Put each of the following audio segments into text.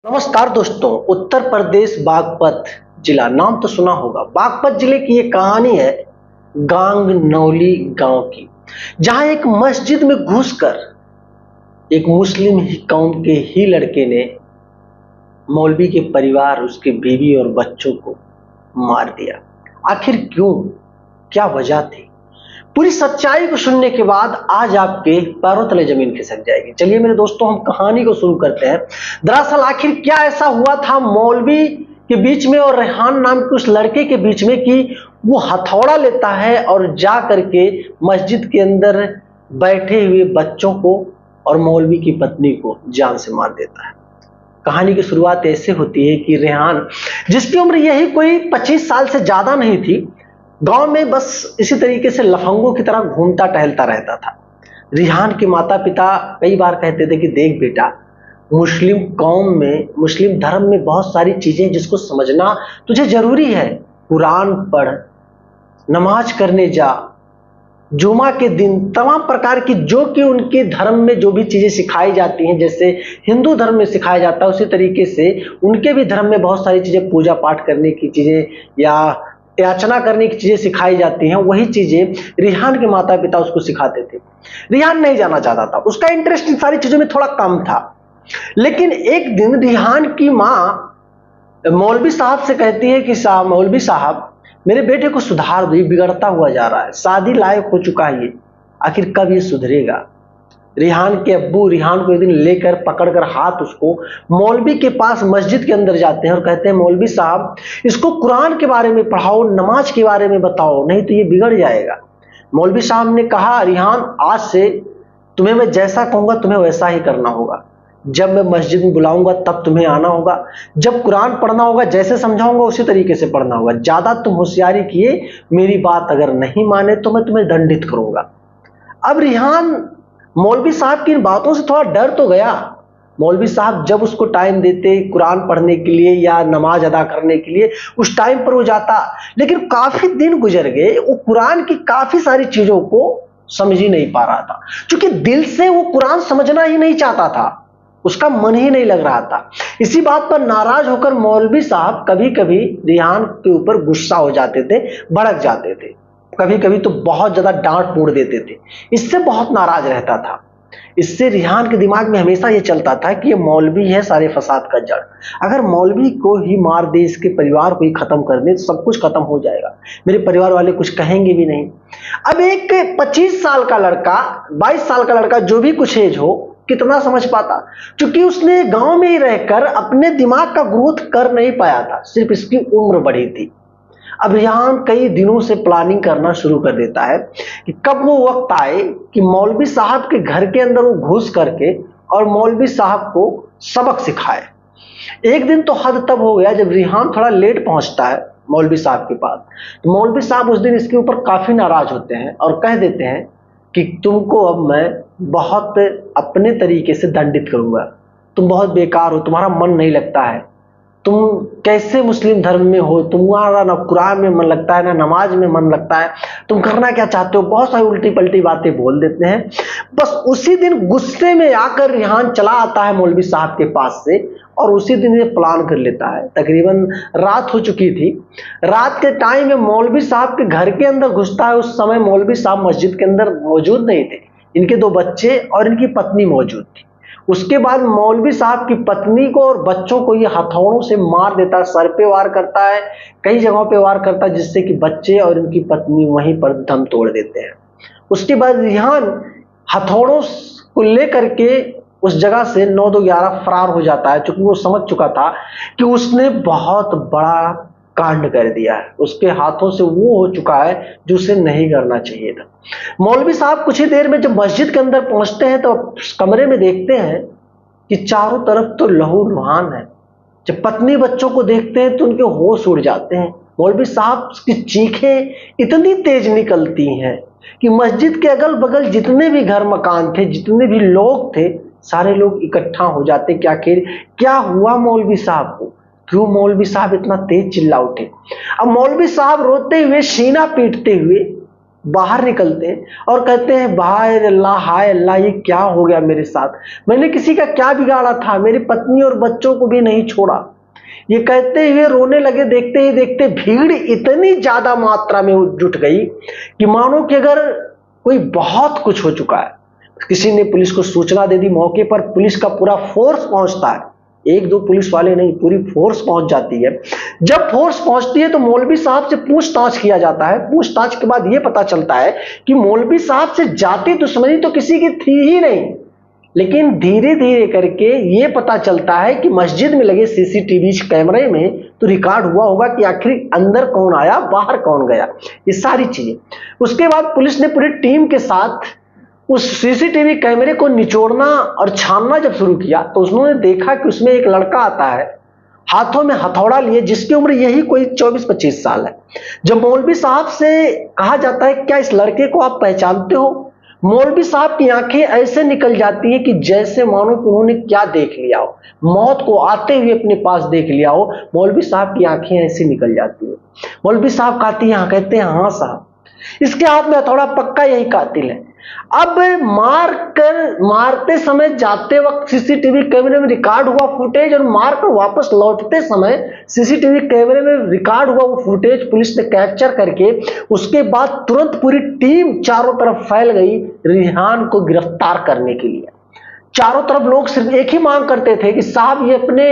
नमस्कार दोस्तों। उत्तर प्रदेश बागपत जिला नाम तो सुना होगा। बागपत जिले की ये कहानी है गांगनौली गांव की, जहां एक मस्जिद में घुसकर एक मुस्लिम ही कौम के ही लड़के ने मौलवी के परिवार, उसके बीवी और बच्चों को मार दिया। आखिर क्यों, क्या वजह थी? पूरी सच्चाई को सुनने के बाद आज आपके पैरों तले जमीन खिसक जाएगी। चलिए मेरे दोस्तों, हम कहानी को शुरू करते हैं। दरअसल आखिर क्या ऐसा हुआ था मौलवी के बीच में और रेहान नाम के उस लड़के के बीच में कि वो हथौड़ा लेता है और जा करके मस्जिद के अंदर बैठे हुए बच्चों को और मौलवी की पत्नी को जान से मार देता है। कहानी की शुरुआत ऐसे होती है कि रेहान, जिसकी उम्र यही कोई 25 साल से ज्यादा नहीं थी, गांव में बस इसी तरीके से लफंगों की तरह घूमता टहलता रहता था। रेहान के माता पिता कई बार कहते थे कि देख बेटा, मुस्लिम कौम में, मुस्लिम धर्म में बहुत सारी चीजें जिसको समझना तुझे जरूरी है। कुरान पढ़, नमाज करने जा, जुमा के दिन तमाम प्रकार की जो कि उनके धर्म में जो भी चीजें सिखाई जाती हैं, जैसे हिंदू धर्म में सिखाया जाता है उसी तरीके से उनके भी धर्म में बहुत सारी चीजें, पूजा पाठ करने की चीजें या याचना करने की चीजें सिखाई जाती हैं। वही चीजें रेहान के माता पिता उसको सिखाते थे। रेहान नहीं जाना चाहता था, उसका इंटरेस्ट इन सारी चीजों में थोड़ा कम था। लेकिन एक दिन रेहान की माँ मौलवी साहब से कहती है कि साहब, मौलवी साहब, मेरे बेटे को सुधार दो, ये बिगड़ता हुआ जा रहा है, शादी लायक हो चुका है ये, आखिर कब ये सुधरेगा? रेहान के अब्बू रेहान को एक दिन लेकर पकड़कर हाथ उसको मौलवी के पास मस्जिद के अंदर जाते हैं और कहते हैं मौलवी साहब, इसको कुरान के बारे में पढ़ाओ, नमाज के बारे में बताओ, नहीं तो ये बिगड़ जाएगा। मौलवी साहब ने कहा, रेहान, आज से तुम्हें मैं जैसा कहूंगा तुम्हें वैसा ही करना होगा। जब मैं मस्जिद में बुलाऊंगा तब तुम्हें आना होगा, जब कुरान पढ़ना होगा जैसे समझाऊंगा उसी तरीके से पढ़ना होगा। ज्यादा तुम होशियारी किए, मेरी बात अगर नहीं माने तो मैं तुम्हें दंडित करूंगा। अब रेहान मौलवी साहब की इन बातों से थोड़ा डर तो गया। मौलवी साहब जब उसको टाइम देते कुरान पढ़ने के लिए या नमाज अदा करने के लिए, उस टाइम पर वो जाता। लेकिन काफी दिन गुजर गए, वो कुरान की काफी सारी चीजों को समझ ही नहीं पा रहा था, क्योंकि दिल से वो कुरान समझना ही नहीं चाहता था, उसका मन ही नहीं लग रहा था। इसी बात पर नाराज होकर मौलवी साहब कभी कभी रेहान के ऊपर गुस्सा हो जाते थे, भड़क जाते थे, कभी कभी तो बहुत ज्यादा डांट फूट देते थे। इससे बहुत नाराज रहता था। इससे रेहान के दिमाग में हमेशा ये चलता था कि ये मौलवी है सारे फसाद का जड़, अगर मौलवी को ही मार दे, इसके परिवार को ही खत्म कर दे तो सब कुछ खत्म हो जाएगा, मेरे परिवार वाले कुछ कहेंगे भी नहीं। अब एक 25 साल का लड़का, 22 साल का लड़का, जो भी कुछ एज हो, कितना समझ पाता, क्योंकि उसने गांव में ही रहकर अपने दिमाग का ग्रोथ कर नहीं पाया था, सिर्फ इसकी उम्र बढ़ी थी। अब रेहान कई दिनों से प्लानिंग करना शुरू कर देता है कि कब वो वक्त आए कि मौलवी साहब के घर के अंदर वो घुस करके और मौलवी साहब को सबक सिखाए। एक दिन तो हद तब हो गया जब रेहान थोड़ा लेट पहुंचता है मौलवी साहब के पास, तो मौलवी साहब उस दिन इसके ऊपर काफी नाराज होते हैं और कह देते हैं कि तुमको अब मैं बहुत अपने तरीके से दंडित करूंगा, तुम बहुत बेकार हो, तुम्हारा मन नहीं लगता है, तुम कैसे मुस्लिम धर्म में हो, तुम्हारा ना कुरान में मन लगता है ना नमाज में मन लगता है, तुम करना क्या चाहते हो, बहुत सारी उल्टी पलटी बातें बोल देते हैं। बस उसी दिन गुस्से में आकर रेहान चला आता है मौलवी साहब के पास से और उसी दिन ये प्लान कर लेता है। तकरीबन रात हो चुकी थी, रात के टाइम में मौलवी साहब के घर के अंदर घुसता है। उस समय मौलवी साहब मस्जिद के अंदर मौजूद नहीं थे, इनके 2 बच्चे और इनकी पत्नी मौजूद थी। उसके बाद मौलवी साहब की पत्नी को और बच्चों को ये हथौड़ों से मार देता है, सर पे वार करता है, कई जगहों पे वार करता है, जिससे कि बच्चे और इनकी पत्नी वहीं पर दम तोड़ देते हैं। उसके बाद रेहान हथौड़ों को लेकर के उस जगह से 9-2-11 फरार हो जाता है, क्योंकि वो समझ चुका था कि उसने बहुत बड़ा कांड कर दिया है, उसके हाथों से वो हो चुका है जो उसे नहीं करना चाहिए था। मौलवी साहब कुछ ही देर में जब मस्जिद के अंदर पहुंचते हैं तो कमरे में देखते हैं कि चारों तरफ तो लहू लुहान है। जब पत्नी बच्चों को देखते हैं तो उनके होश उड़ जाते हैं। मौलवी साहब की चीखें इतनी तेज निकलती हैं कि मस्जिद के अगल बगल जितने भी घर मकान थे, जितने भी लोग थे, सारे लोग इकट्ठा हो जाते कि आखिर क्या हुआ मौलवी साहब को, क्यों मौलवी साहब इतना तेज चिल्ला उठे। अब मौलवी साहब रोते हुए, सीना पीटते हुए बाहर निकलते हैं और कहते हैं हाय अल्लाह ये क्या हो गया मेरे साथ, मैंने किसी का क्या बिगाड़ा था, मेरी पत्नी और बच्चों को भी नहीं छोड़ा। ये कहते हुए रोने लगे। देखते ही देखते भीड़ इतनी ज्यादा मात्रा में जुट गई कि मानो कि अगर कोई बहुत कुछ हो चुका है। किसी ने पुलिस को सूचना दे दी। मौके पर पुलिस का पूरा फोर्स पहुंचता है, एक दो पुलिस वाले नहीं, पूरी फोर्स पहुंच जाती है। जब फोर्स पहुंचती है तो मौलवी साहब से पूछताछ किया जाता है। पूछताछ के बाद यह पता चलता है कि मौलवी साहब से जाति दुश्मनी तो किसी की थी ही नहीं, लेकिन धीरे धीरे करके यह पता चलता है कि मस्जिद में लगे सीसीटीवी कैमरे में तो रिकॉर्ड हुआ होगा कि आखिर अंदर कौन आया, बाहर कौन गया, ये सारी चीजें। उसके बाद पुलिस ने पूरी टीम के साथ उस सीसीटीवी कैमरे को निचोड़ना और छानना जब शुरू किया तो उन्होंने देखा कि उसमें एक लड़का आता है हाथों में हथौड़ा लिए, जिसकी उम्र यही कोई 24-25 साल है। जब मौलवी साहब से कहा जाता है क्या इस लड़के को आप पहचानते हो, मौलवी साहब की आंखें ऐसे निकल जाती है कि जैसे मानो कि उन्होंने क्या देख लिया हो, मौत को आते हुए अपने पास देख लिया हो। मौलवी साहब की आंखें ऐसे निकल जाती है। मौलवी साहब कहते हैं हाँ साहब, इसके हाथ में हथौड़ा, पक्का यही कातिल है। अब मारते समय जाते वक्त सीसीटीवी कैमरे में रिकॉर्ड हुआ फुटेज और मारकर वापस लौटते समय सीसीटीवी कैमरे में रिकॉर्ड हुआ वो फुटेज पुलिस ने कैप्चर करके उसके बाद तुरंत पूरी टीम चारों तरफ फैल गई रिहान को गिरफ्तार करने के लिए। चारों तरफ लोग सिर्फ एक ही मांग करते थे कि साहब ये अपने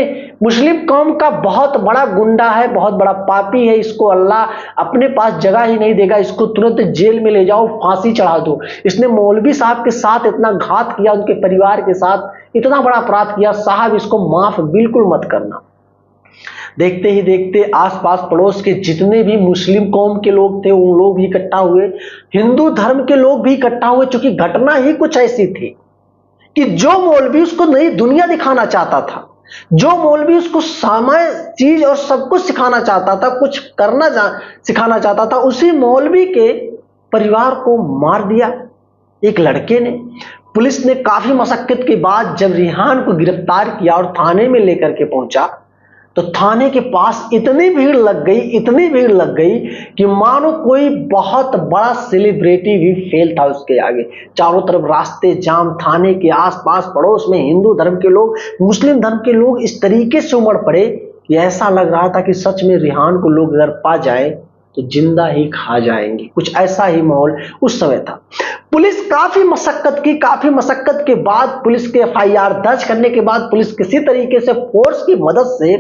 मुस्लिम कौम का बहुत बड़ा गुंडा है, बहुत बड़ा पापी है, इसको अल्लाह अपने पास जगह ही नहीं देगा, इसको तुरंत जेल में ले जाओ, फांसी चढ़ा दो। इसने मौलवी साहब के साथ इतना घात किया, उनके परिवार के साथ इतना बड़ा अपराध किया, साहब इसको माफ बिल्कुल मत करना। देखते ही देखते आसपास पड़ोस के जितने भी मुस्लिम कौम के लोग थे उन लोग भी इकट्ठा हुए, हिंदू धर्म के लोग भी इकट्ठा हुए, चूंकि घटना ही कुछ ऐसी थी कि जो मौलवी उसको नई दुनिया दिखाना चाहता था, जो मौलवी उसको सामान्य चीज और सब कुछ सिखाना चाहता था, कुछ करना सिखाना चाहता था, उसी मौलवी के परिवार को मार दिया एक लड़के ने। पुलिस ने काफी मशक्कत के बाद जब रिहान को गिरफ्तार किया और थाने में लेकर के पहुंचा तो थाने के पास इतनी भीड़ लग गई कि मानो कोई बहुत बड़ा सेलिब्रिटी भी फेल था उसके आगे। चारों तरफ रास्ते जाम, थाने के आसपास पड़ोस में हिंदू धर्म के लोग, मुस्लिम धर्म के लोग इस तरीके से उमड़ पड़े कि ऐसा लग रहा था कि सच में रिहान को लोग अगर पा जाए तो जिंदा ही खा जाएंगे। कुछ ऐसा ही माहौल उस समय था। पुलिस काफी मशक्कत के बाद पुलिस के एफआईआर दर्ज करने के बाद पुलिस किसी तरीके से फोर्स की मदद से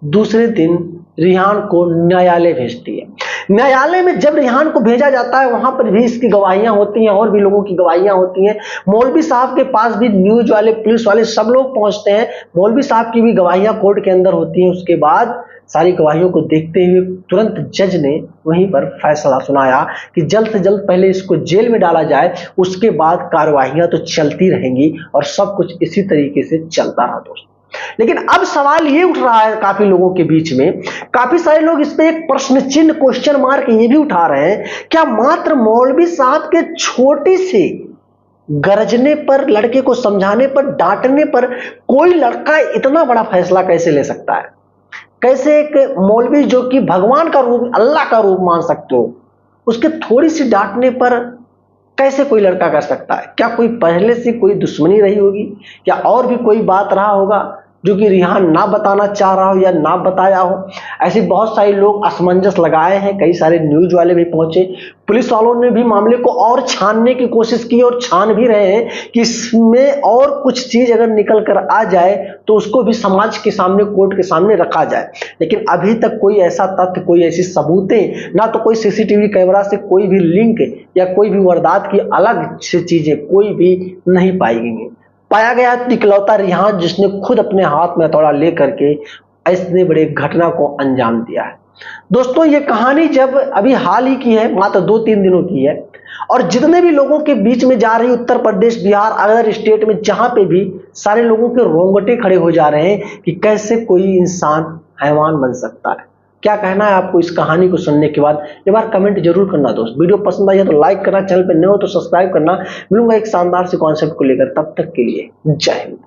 दूसरे दिन रिहान को न्यायालय भेजती है। न्यायालय में जब रिहान को भेजा जाता है वहां पर भी इसकी गवाहियां होती हैं और भी लोगों की गवाहियां होती हैं। मौलवी साहब के पास भी न्यूज वाले, पुलिस वाले सब लोग पहुंचते हैं। मौलवी साहब की भी गवाहियां कोर्ट के अंदर होती हैं। उसके बाद सारी गवाहियों को देखते हुए तुरंत जज ने वहीं पर फैसला सुनाया कि जल्द से जल्द पहले इसको जेल में डाला जाए, उसके बाद कार्रवाइयां तो चलती रहेंगी और सब कुछ इसी तरीके से चलता रहा दोस्तों। लेकिन अब सवाल ये उठ रहा है काफी लोगों के बीच में, काफी सारे लोग इस पे एक प्रश्न चिन्ह, क्वेश्चन मार्क ये भी उठा रहे हैं, क्या मात्र मौलवी साहब के छोटी सी गरजने पर, लड़के को समझाने पर, डांटने पर कोई लड़का इतना बड़ा फैसला कैसे ले सकता है? कैसे एक मौलवी जो कि भगवान का रूप, अल्लाह का रूप मान सकते हो, उसके थोड़ी सी डांटने पर कैसे कोई लड़का कर सकता है? क्या कोई पहले से कोई दुश्मनी रही होगी या और भी कोई बात रहा होगा जो कि रिहान ना बताना चाह रहा हो या ना बताया हो? ऐसे बहुत सारे लोग असमंजस लगाए हैं। कई सारे न्यूज वाले भी पहुंचे, पुलिस वालों ने भी मामले को और छानने की कोशिश की और छान भी रहे हैं कि इसमें और कुछ चीज अगर निकल कर आ जाए तो उसको भी समाज के सामने, कोर्ट के सामने रखा जाए। लेकिन अभी तक कोई ऐसा तथ्य, कोई ऐसी सबूतें, ना तो कोई सीसीटीवी कैमरा से कोई भी लिंक या कोई भी वारदात की अलग से चीजें कोई भी नहीं पाई गई। पाया गया इकलौता रिहान जिसने खुद अपने हाथ में हथौड़ा लेकर के ऐसे बड़े घटना को अंजाम दिया है। दोस्तों ये कहानी जब अभी हाल ही की है, मात्र 2-3 दिनों की है, और जितने भी लोगों के बीच में जा रही, उत्तर प्रदेश, बिहार, अदर स्टेट में जहां पे भी सारे लोगों के रोंगटे खड़े हो जा रहे हैं कि कैसे कोई इंसान हैवान बन सकता है। क्या कहना है आपको इस कहानी को सुनने के बाद? एक बार कमेंट जरूर करना दोस्त। वीडियो पसंद आई है तो लाइक करना, चैनल पर नए हो तो सब्सक्राइब करना। मिलूंगा एक शानदार से कॉन्सेप्ट को लेकर, तब तक के लिए जय हिंद।